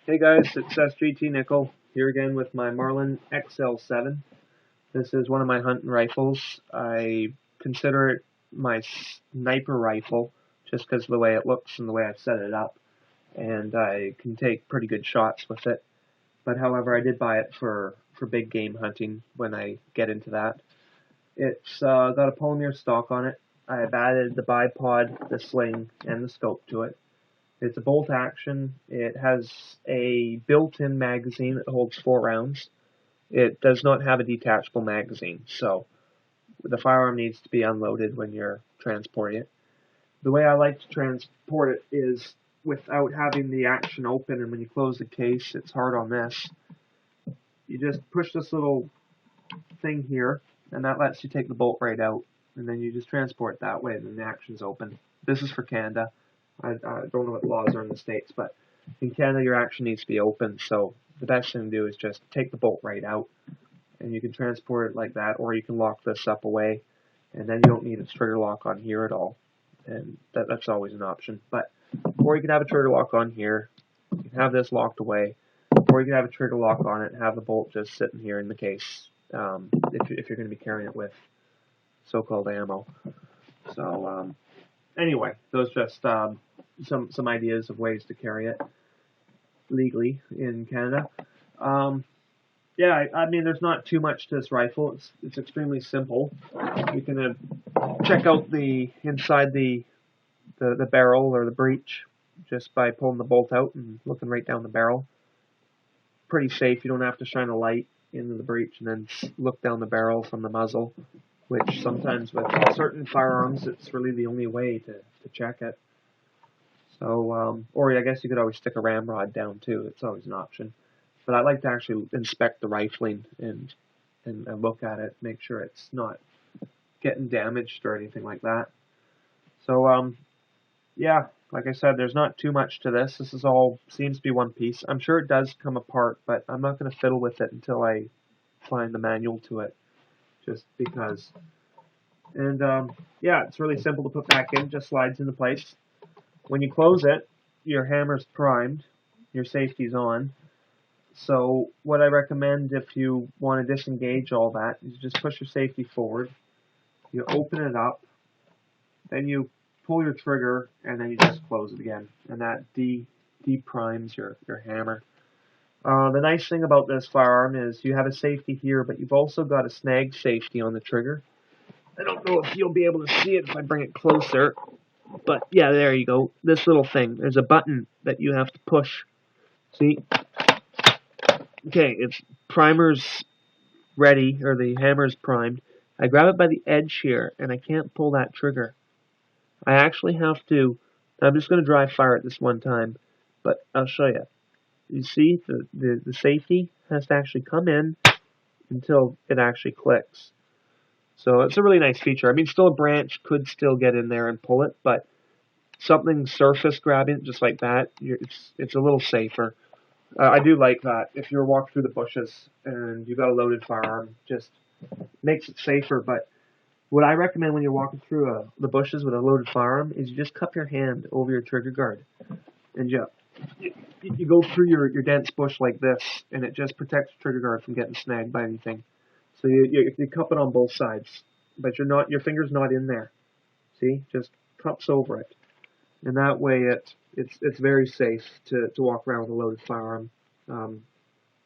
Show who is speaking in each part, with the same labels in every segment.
Speaker 1: Hey guys, it's SGT Nickel here again with my Marlin XL7. This is one of my hunting rifles. I consider it my sniper rifle just because of the way it looks and the way I've set it up. And I can take pretty good shots with it. But however, I did buy it for big game hunting when I get into that. It's got a polymer stock on it. I've added the bipod, the sling, and the scope to it. It's a bolt action. It has a built-in magazine that holds 4 rounds. It does not have a detachable magazine, so the firearm needs to be unloaded when you're transporting it. The way I like to transport it is without having the action open, and when you close the case, it's hard on this. You just push this little thing here, and that lets you take the bolt right out, and then you just transport it that way, and then the action's open. This is for Canada. I don't know what laws are in the States, but in Canada your action needs to be open, so the best thing to do is just take the bolt right out, and you can transport it like that, or you can lock this up away, and then you don't need a trigger lock on here at all, and that's always an option. But or you can have a trigger lock on here, you can have this locked away, or you can have a trigger lock on it and have the bolt just sitting here in the case, if you're going to be carrying it with so-called ammo. So anyway, those just some ideas of ways to carry it legally in Canada. Yeah, I mean, there's not too much to this rifle. It's extremely simple. You can check out the inside the barrel or the breech just by pulling the bolt out and looking right down the barrel. Pretty safe. You don't have to shine a light into the breech and then look down the barrel from the muzzle, which sometimes with certain firearms it's really the only way to check it. So, or I guess you could always stick a ramrod down too. It's always an option. But I like to actually inspect the rifling and look at it, make sure it's not getting damaged or anything like that. So, yeah, like I said, there's not too much to this. This is all seems to be one piece. I'm sure it does come apart, but I'm not going to fiddle with it until I find the manual to it, just because. And yeah, it's really simple to put back in. Just slides into place. When you close it, your hammer's primed, your safety's on. So what I recommend if you want to disengage all that is just push your safety forward, you open it up, then you pull your trigger, and then you just close it again. And that de-primes your hammer. The nice thing about this firearm is you have a safety here, but you've also got a snag safety on the trigger. I don't know if you'll be able to see it if I bring it closer. But yeah, there you go. This little thing. There's a button that you have to push. See? Okay, it's primer's ready, or the hammer's primed. I grab it by the edge here, and I can't pull that trigger. I actually have to. I'm just going to dry fire it this one time, but I'll show you. You see, the safety has to actually come in until it actually clicks. So it's a really nice feature. I mean, still a branch could still get in there and pull it, but something surface grabbing, just like that, it's a little safer. I do like that. If you're walking through the bushes and you've got a loaded firearm, just makes it safer. But what I recommend when you're walking through the bushes with a loaded firearm is you just cup your hand over your trigger guard, and you go through your dense bush like this, and it just protects the trigger guard from getting snagged by anything. So you cup it on both sides, but your finger's not in there. See, just cups over it, and that way it's very safe to walk around with a loaded firearm.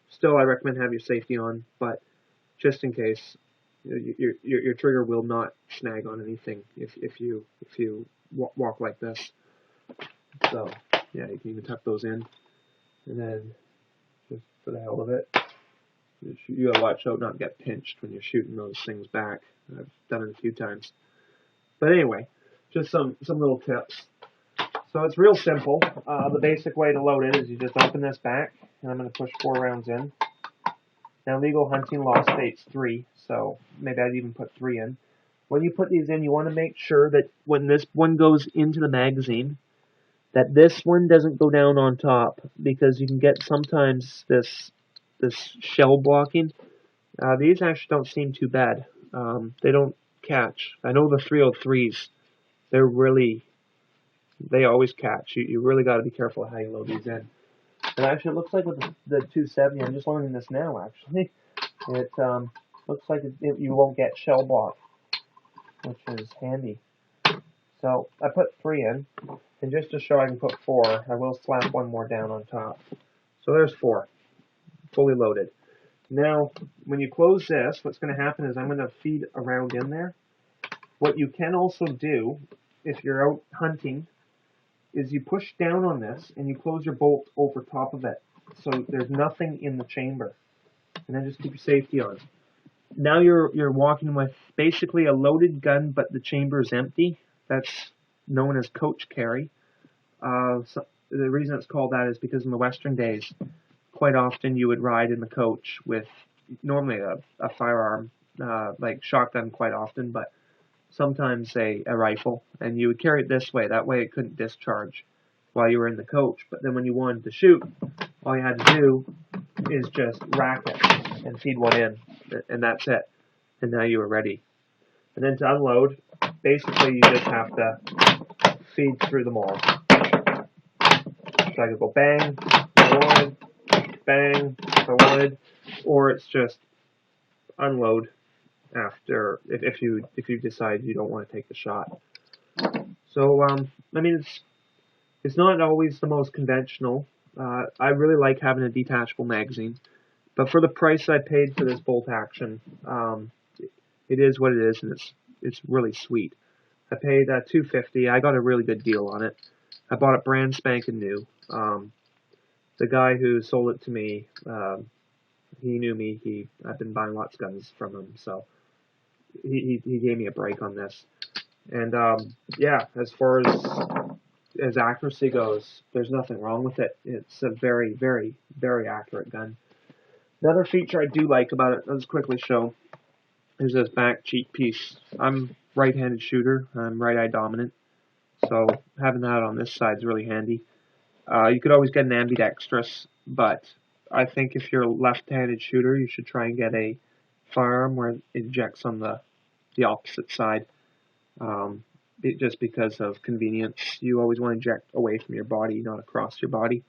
Speaker 1: Still, I recommend have your safety on, but just in case, your trigger will not snag on anything if you walk like this. So yeah, you can even tuck those in, and then just for the hell of it. You gotta watch out not get pinched when you're shooting those things back. I've done it a few times. But anyway, just some little tips. So it's real simple. The basic way to load it is you just open this back, and I'm going to push 4 rounds in. Now legal hunting law states 3, so maybe I'd even put 3 in. When you put these in, you want to make sure that when this one goes into the magazine, that this one doesn't go down on top, because you can get sometimes this shell blocking. These actually don't seem too bad. They don't catch. I know the 303s, they always catch. You really got to be careful how you load these in. And actually, it looks like with the 270, I'm just learning this now, actually, it looks like you won't get shell block, which is handy. So I put 3 in, and just to show I can put 4, I will slap one more down on top. So there's 4, fully loaded. Now, when you close this, what's going to happen is I'm going to feed around in there. What you can also do, if you're out hunting, is you push down on this and you close your bolt over top of it, so there's nothing in the chamber, and then just keep your safety on. Now you're walking with basically a loaded gun, but the chamber is empty. That's known as coach carry. So the reason it's called that is because in the Western days, quite often you would ride in the coach with normally a firearm, like shotgun quite often, but sometimes a rifle, and you would carry it this way. That way it couldn't discharge while you were in the coach. But then when you wanted to shoot, all you had to do is just rack it and feed one in, and that's it. And now you were ready. And then to unload, basically you just have to feed through them all. So I could go bang if I wanted, bang if I wanted, or it's just unload after if you decide you don't want to take the shot. So I mean it's not always the most conventional. I really like having a detachable magazine, but for the price I paid for this bolt action, it is what it is, and it's really sweet. I paid $250. I got a really good deal on it. I bought it brand spanking new. The guy who sold it to me, he knew me. I've been buying lots of guns from him, so he gave me a break on this. And yeah, as far as accuracy goes, there's nothing wrong with it. It's a very, very, very accurate gun. Another feature I do like about it, I'll just quickly show, is this back cheek piece. I'm right-handed shooter. I'm right-eye dominant, so having that on this side is really handy. You could always get an ambidextrous, but I think if you're a left-handed shooter, you should try and get a firearm where it ejects on the opposite side. Just because of convenience, you always want to eject away from your body, not across your body.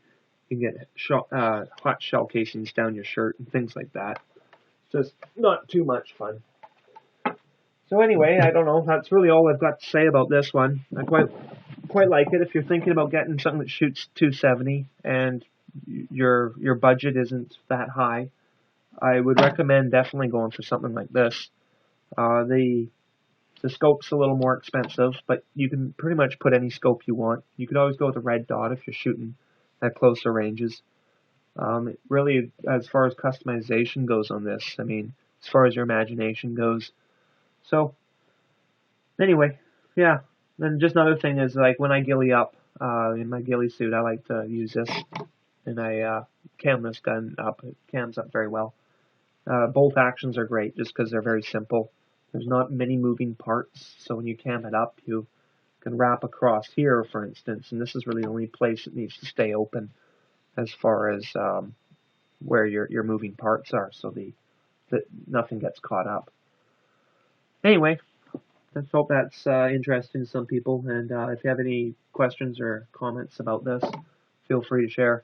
Speaker 1: You can get hot shell casings down your shirt and things like that. Just not too much fun. So anyway, I don't know. That's really all I've got to say about this one. I quite like it. If you're thinking about getting something that shoots 270 and your budget isn't that high, I would recommend definitely going for something like this. The scope's a little more expensive, but you can pretty much put any scope you want. You could always go with a red dot if you're shooting at closer ranges. Really, as far as customization goes on this, I mean, as far as your imagination goes. So, anyway, yeah. And just another thing is, like, when I ghillie up, in my ghillie suit, I like to use this, and I cam this gun up. It cams up very well. Bolt actions are great just because they're very simple. There's not many moving parts, so when you cam it up, you can wrap across here, for instance, and this is really the only place it needs to stay open as far as where your moving parts are, so that nothing gets caught up. Anyway, I hope that's interesting to some people, and if you have any questions or comments about this, feel free to share.